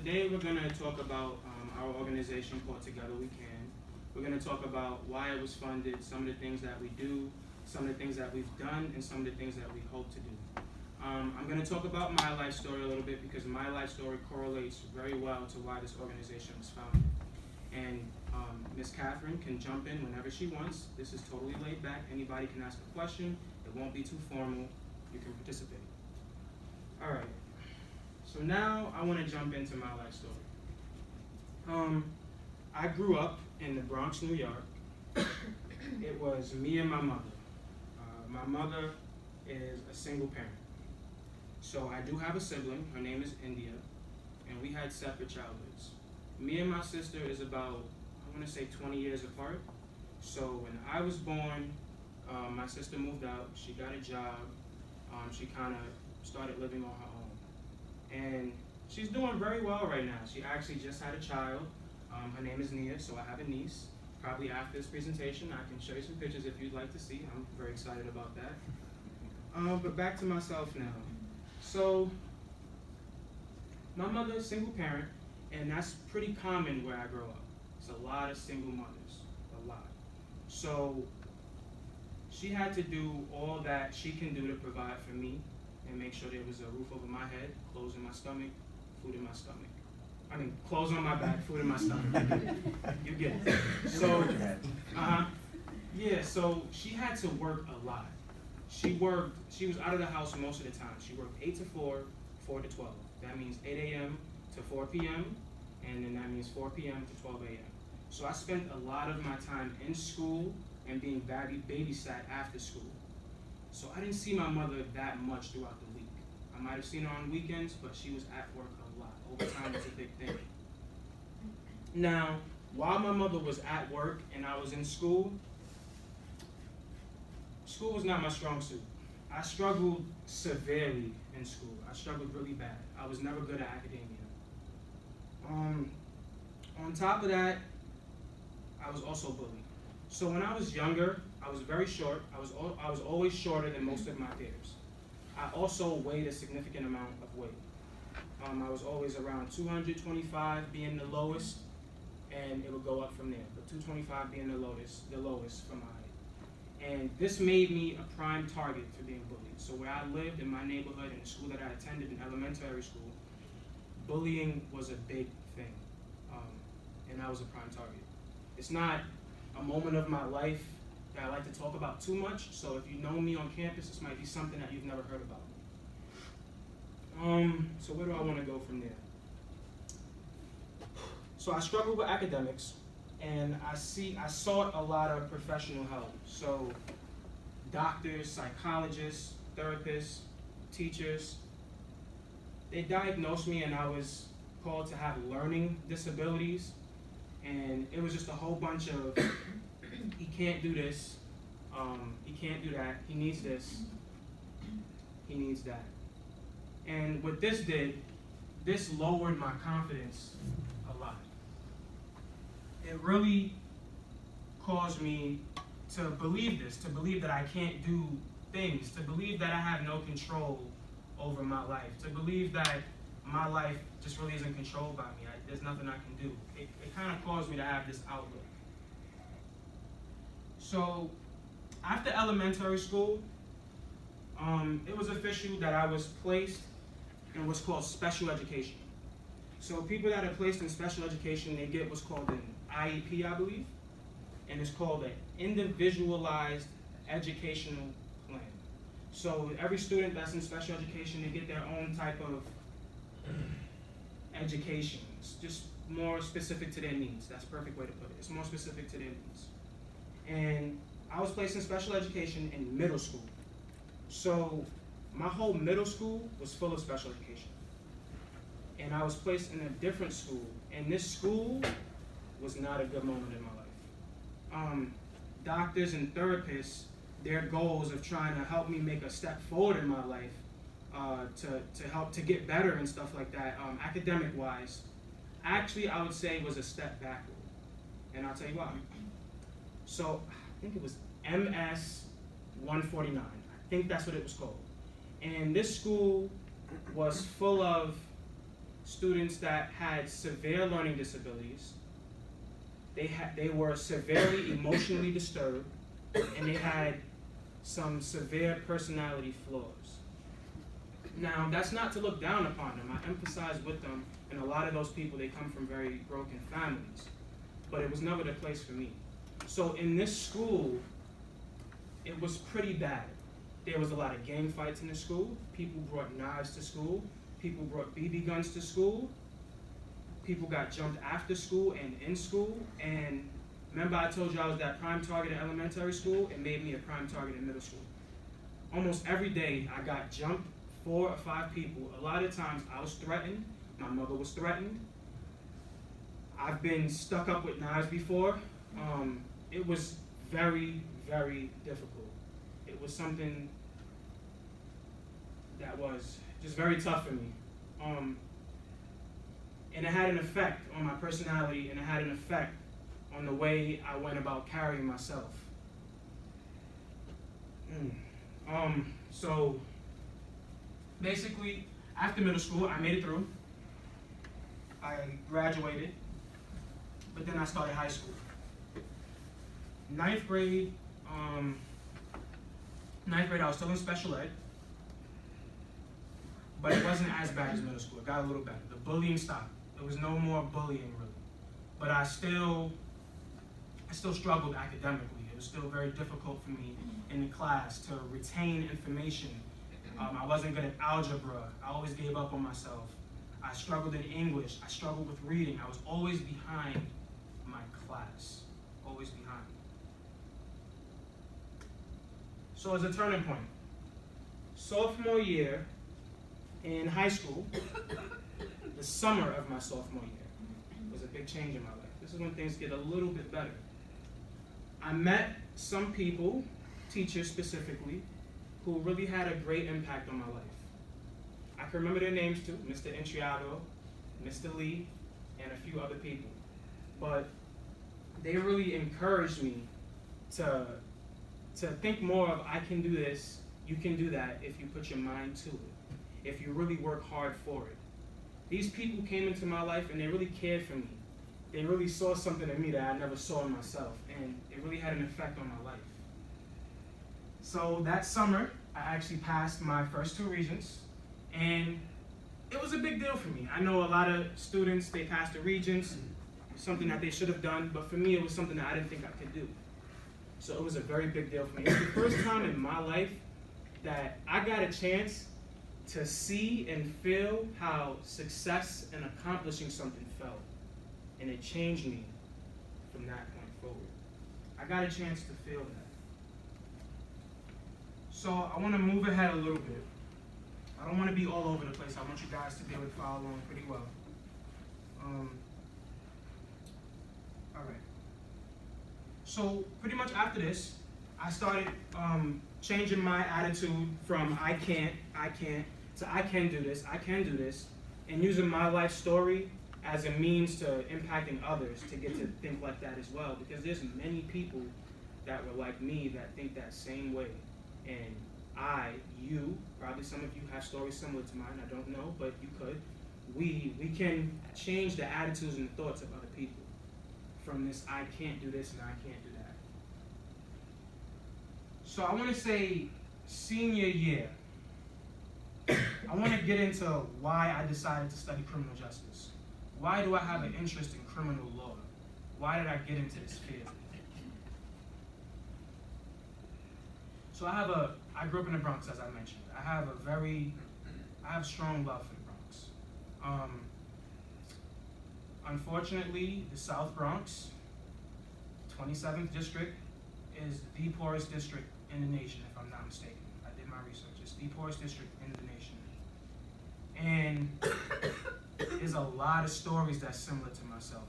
today we're going to talk about our organization called Together We Can. We're going to talk about why it was funded, some of the things that we do, some of the things that we've done, and some of the things that we hope to do. I'm going to talk about my life story a little bit because my life story correlates very well to why this organization was founded. And Ms. Catherine can jump in whenever she wants. This is totally laid back. Anybody can ask a question. It won't be too formal. You can participate. All right. So now I want to jump into my life story. I grew up in the Bronx, New York. It was me and my mother. My mother is a single parent. So I do have a sibling. Her name is India. And we had separate childhoods. Me and my sister is about, I want to say 20 years apart. So when I was born, my sister moved out. She got a job. She kind of started living on her own. And she's doing very well right now. She actually just had a child. Her name is Nia, so I have a niece. Probably after this presentation, I can show you some pictures if you'd like to see. I'm very excited about that. But back to myself now. So my mother is a single parent, and that's pretty common where I grow up. It's a lot of single mothers, a lot. So she had to do all that she can do to provide for me and make sure there was a roof over my head, clothes in my stomach, food in my stomach. I mean, clothes on my back, food in my stomach. You get it. So, yeah, so she had to work a lot. She was out of the house most of the time. She worked 8 to 4, 4 to 12. That means 8 a.m. to 4 p.m., and then that means 4 p.m. to 12 a.m. So I spent a lot of my time in school and being babysat after school. So I didn't see my mother that much throughout the week. I might have seen her on weekends, but she was at work a lot. Overtime was a big thing. Now, while my mother was at work and I was in school, school was not my strong suit. I struggled severely in school. I struggled really bad. I was never good at academia. On top of that, I was also bullied. So when I was younger, I was very short. I was always shorter than most of my peers. I also weighed a significant amount of weight. I was always around 225 being the lowest, and it would go up from there. But 225 being the lowest for my height. And this made me a prime target for being bullied. So where I lived in my neighborhood, in the school that I attended in elementary school, bullying was a big thing, and I was a prime target. It's not a moment of my life that I like to talk about too much, so if you know me on campus, this might be something that you've never heard about me. So where do I want to go from there? So I struggled with academics, and I sought a lot of professional help. So doctors, psychologists, therapists, teachers, they diagnosed me and I was called to have learning disabilities. And it was just a whole bunch of, he can't do this, he can't do that, he needs this, he needs that. And what this did, this lowered my confidence a lot. It really caused me to believe this, to believe that I can't do things, to believe that I have no control over my life, to believe that my life just really isn't controlled by me. There's nothing I can do. It kind of caused me to have this outlook. So after elementary school, it was official that I was placed in what's called special education. So people that are placed in special education, they get what's called an IEP, I believe, and it's called an individualized educational plan. So every student that's in special education, they get their own type of education. It's just more specific to their needs. That's the perfect way to put it. It's more specific to their needs. And I was placed in special education in middle school. So my whole middle school was full of special education. And I was placed in a different school. And this school was not a good moment in my life. Doctors and therapists, their goals of trying to help me make a step forward in my life, to help to get better and stuff like that, academic-wise, actually I would say was a step backward. And I'll tell you why. So I think it was MS 149. I think that's what it was called. And this school was full of students that had severe learning disabilities. They were severely emotionally disturbed, and they had some severe personality flaws. Now, that's not to look down upon them. I empathize with them, and a lot of those people, they come from very broken families. But it was never the place for me. So in this school, it was pretty bad. There was a lot of gang fights in the school. People brought knives to school. People brought BB guns to school. People got jumped after school and in school. And remember I told you I was that prime target in elementary school? It made me a prime target in middle school. Almost every day I got jumped, 4 or 5 people. A lot of times I was threatened. My mother was threatened. I've been stuck up with knives before. It was very, very difficult. It was something that was just very tough for me. And it had an effect on my personality, and it had an effect on the way I went about carrying myself. So basically, after middle school, I made it through. I graduated, but then I started high school. 9th grade, I was still in special ed, but it wasn't as bad as middle school. It got a little better. The bullying stopped. There was no more bullying, really. But I still struggled academically. It was still very difficult for me in the class to retain information. I wasn't good at algebra. I always gave up on myself. I struggled in English. I struggled with reading. I was always behind my class. Always behind. So as a turning point, sophomore year in high school, the summer of my sophomore year, was a big change in my life. This is when things get a little bit better. I met some people, teachers specifically, who really had a great impact on my life. I can remember their names too, Mr. Entriago, Mr. Lee, and a few other people. But they really encouraged me to think more of, I can do this, you can do that if you put your mind to it, if you really work hard for it. These people came into my life and they really cared for me. They really saw something in me that I never saw in myself, and it really had an effect on my life. So that summer, I actually passed my first 2 Regents, and it was a big deal for me. I know a lot of students, they passed the Regents, something that they should have done, but for me it was something that I didn't think I could do. So it was a very big deal for me. It was the first time in my life that I got a chance to see and feel how success and accomplishing something felt. And it changed me from that point forward. I got a chance to feel that. So I want to move ahead a little bit. I don't want to be all over the place. I want you guys to be able to follow along pretty well. All right. So pretty much after this, I started changing my attitude from I can't, to I can do this, and using my life story as a means to impacting others to get to think like that as well, because there's many people that were like me that think that same way. And you, probably some of you have stories similar to mine, I don't know, but you could. We can change the attitudes and the thoughts of other people from this I can't do this and I can't do that. So I want to say senior year, I want to get into why I decided to study criminal justice. Why do I have an interest in criminal law? Why did I get into this field? So I grew up in the Bronx, as I mentioned. I have strong love for the Bronx. Unfortunately, the South Bronx, 27th district, is the poorest district in the nation, if I'm not mistaken. I did my research. It's the poorest district in the nation. And there's a lot of stories that's similar to myself.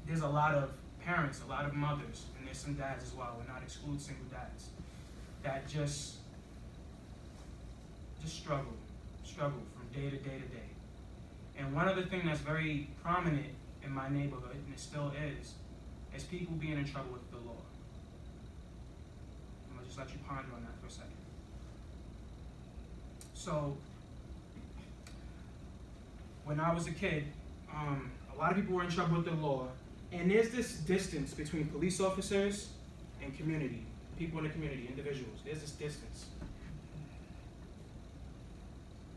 There's a lot of parents, a lot of mothers, and there's some dads as well. We're not exclude single dads that just struggle from day to day to day. And one other thing that's very prominent in my neighborhood, and it still is people being in trouble with the law. I'm gonna just let you ponder on that for a second. So when I was a kid, a lot of people were in trouble with the law, and there's this distance between police officers and community, people in the community, individuals. There's this distance.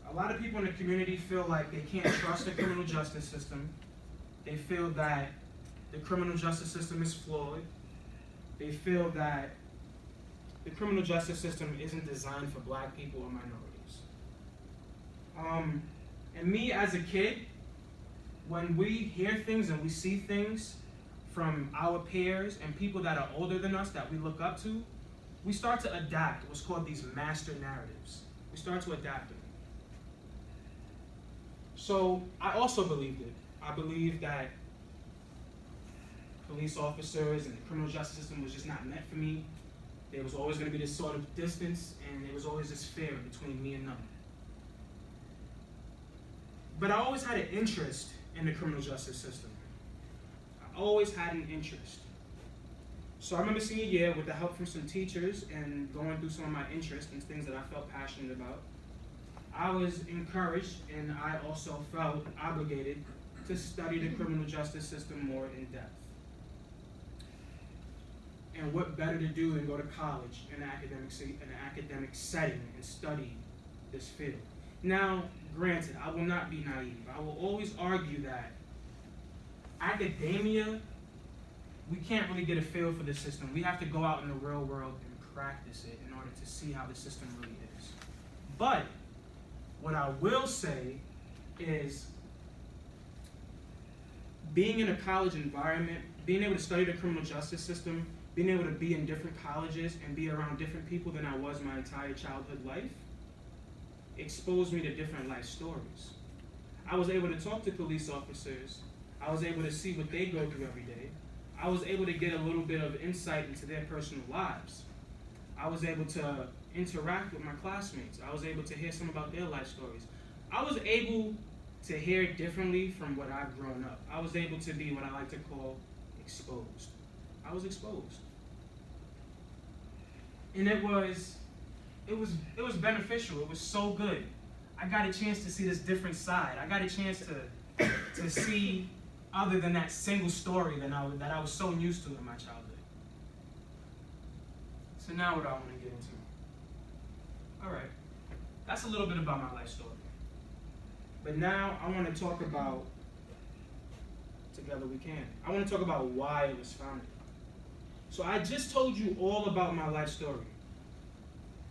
A lot of people in the community feel like they can't trust the criminal justice system. They feel that the criminal justice system is flawed. They feel that the criminal justice system isn't designed for black people or minorities. And me as a kid, when we hear things and we see things from our peers and people that are older than us that we look up to, we start to adapt what's called these master narratives. We start to adapt them. So I also believed it. I believed that police officers and the criminal justice system was just not meant for me. There was always going to be this sort of distance, and there was always this fear between me and them. But I always had an interest in the criminal justice system. I always had an interest. So I remember senior year, with the help from some teachers and going through some of my interests and things that I felt passionate about, I was encouraged, and I also felt obligated to study the criminal justice system more in depth. And what better to do than go to college in an academic setting and study this field. Now, granted, I will not be naive. I will always argue that academia, we can't really get a feel for the system. We have to go out in the real world and practice it in order to see how the system really is. But what I will say is, being in a college environment, being able to study the criminal justice system, being able to be in different colleges and be around different people than I was my entire childhood life, exposed me to different life stories. I was able to talk to police officers. I was able to see what they go through every day. I was able to get a little bit of insight into their personal lives. I was able to interact with my classmates. I was able to hear some about their life stories. I was able to hear differently from what I've grown up. I was able to be what I like to call exposed. I was exposed. And it was beneficial. It was so good. I got a chance to see this different side. I got a chance to see other than that single story that I was so used to in my childhood. So now what do I want to get into? All right, that's a little bit about my life story. But now I want to talk about Together We Can. I want to talk about why it was founded. So I just told you all about my life story.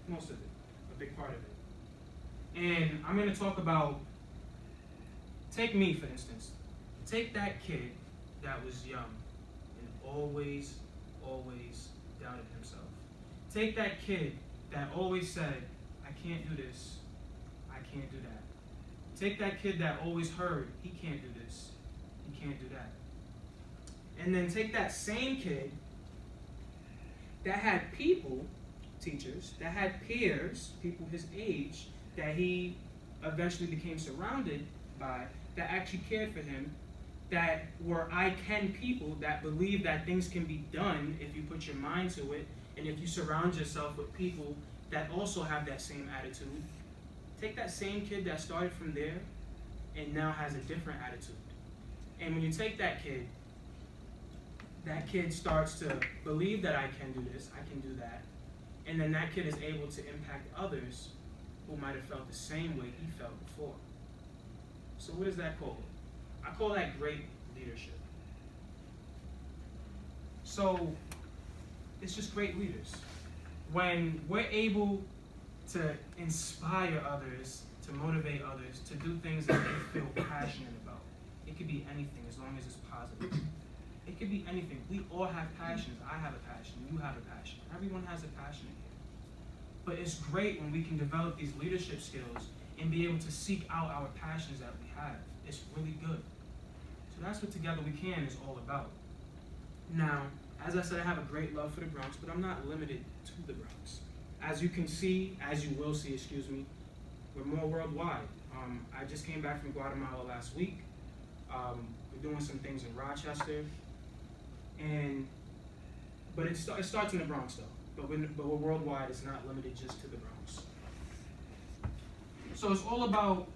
Most of it, a big part of it. And I'm going to talk about, take me for instance. Take that kid that was young and always doubted himself. Take that kid that always said, I can't do this, I can't do that. Take that kid that always heard, he can't do this, he can't do that. And then take that same kid that had people, teachers, that had peers, people his age, that he eventually became surrounded by, that actually cared for him, that were I can people that believe that things can be done if you put your mind to it, and if you surround yourself with people that also have that same attitude. Take that same kid that started from there and now has a different attitude. And when you take that kid starts to believe that I can do this, I can do that, and then that kid is able to impact others who might have felt the same way he felt before. So what is that called? I call that great leadership. So it's just great leaders. When we're able to inspire others, to motivate others, to do things that they feel passionate about. It could be anything as long as it's positive. It could be anything. We all have passions. I have a passion. You have a passion. Everyone has a passion in here. But it's great when we can develop these leadership skills and be able to seek out our passions that we have. It's really good. So that's what Together We Can is all about. Now, as I said, I have a great love for the Bronx, but I'm not limited to the Bronx. As you will see, we're more worldwide. I just came back from Guatemala last week. We're doing some things in Rochester. But it starts in the Bronx though. But we're worldwide, it's not limited just to the Bronx. So it's all about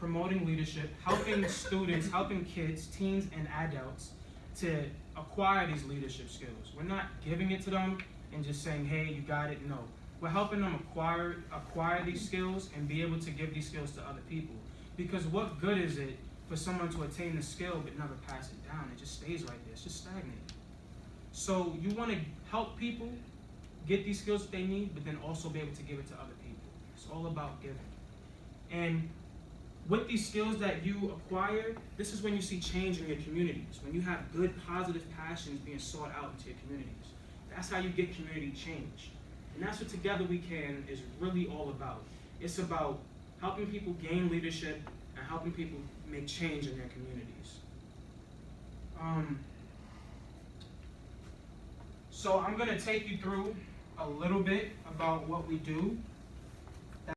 promoting leadership, helping students, helping kids, teens, and adults to acquire these leadership skills. We're not giving it to them and just saying, hey, you got it. No. We're helping them acquire these skills and be able to give these skills to other people. Because what good is it for someone to attain the skill but never pass it down? It just stays right there. It's just stagnated. So you want to help people get these skills that they need, but then also be able to give it to other people. It's all about giving. And with these skills that you acquire, this is when you see change in your communities, when you have good, positive passions being sought out into your communities. That's how you get community change. And that's what Together We Can is really all about. It's about helping people gain leadership and helping people make change in their communities. So I'm going to take you through a little bit about what we do